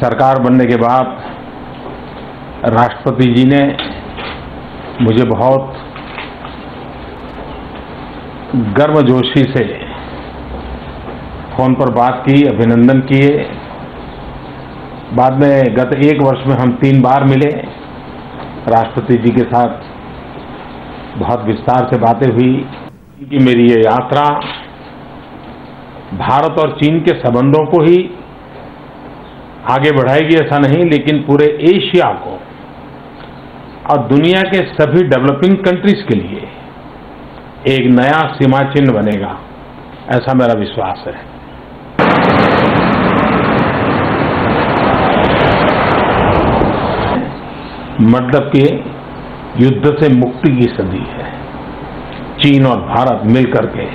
सरकार बनने के बाद राष्ट्रपति जी ने मुझे बहुत गर्मजोशी से फोन पर बात की, अभिनंदन किए। बाद में गत 1 वर्ष में हम 3 बार मिले। राष्ट्रपति जी के साथ बहुत विस्तार से बातें हुई कि मेरी ये यात्रा भारत और चीन के संबंधों को ही आगे बढ़ाएगी ऐसा नहीं, लेकिन पूरे एशिया को और दुनिया के सभी डेवलपिंग कंट्रीज के लिए एक नया सीमा चिन्ह बनेगा, ऐसा मेरा विश्वास है। मतलब कि युद्ध से मुक्ति की सदी है। चीन और भारत मिलकर के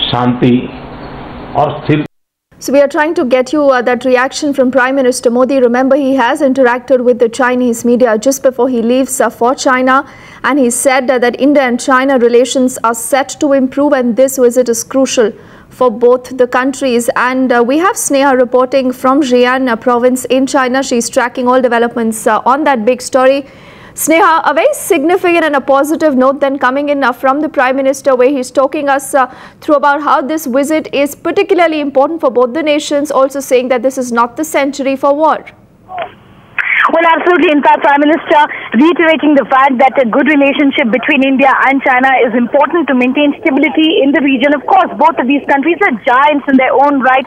शांति और स्थिर। So we are trying to get you that reaction from Prime Minister Modi. Remember, he has interacted with the Chinese media just before he leaves for China, and he said that India and China relations are set to improve, and this visit is crucial for both the countries. And we have Sneha reporting from Jian province in China. She's tracking all developments on that big story. Sneha, a very significant and a positive note then coming in from the Prime Minister, where he's talking us through about how this visit is particularly important for both the nations, also saying that this is not the century for war. Well, absolutely. In fact, Prime Minister reiterating the fact that a good relationship between India and China is important to maintain stability in the region. Of course, both of these countries are giants in their own right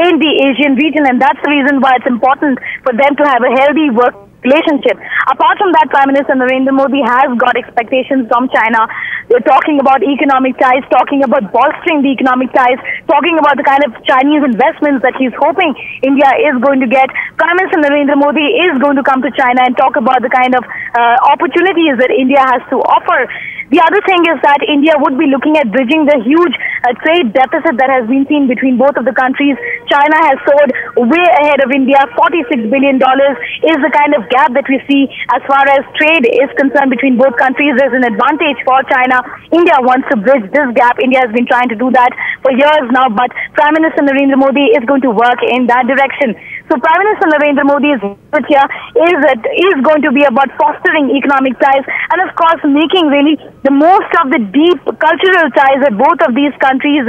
in the Asian region, and that's the reason why it's important for them to have a healthy work relationship. Apart from that, Prime Minister Narendra Modi has got expectations from China. They're talking about economic ties, talking about bolstering the economic ties, talking about the kind of Chinese investments that he's hoping India is going to get. Prime Minister Narendra Modi is going to come to China and talk about the kind of opportunities that India has to offer. The other thing is that India would be looking at bridging the huge trade deficit that has been seen between both of the countries. China has soared way ahead of India. $46 billion is the kind of gap that we see as far as trade is concerned between both countries. There's an advantage for China. India wants to bridge this gap. India has been trying to do that for years now, but Prime Minister Narendra Modi is going to work in that direction. So Prime Minister Narendra Modi's visit here is going to be about fostering economic ties and, of course, making really the most of the deep cultural ties that both of these countries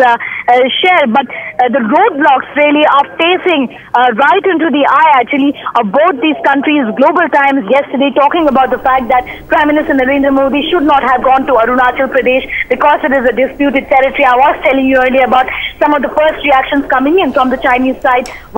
share. But the roadblocks really are facing right into the eye, actually, of both these countries. Global Times yesterday talking about the fact that Prime Minister Narendra Modi should not have gone to Arunachal Pradesh because it is a disputed territory. I was telling you earlier about some of the first reactions coming in from the Chinese side.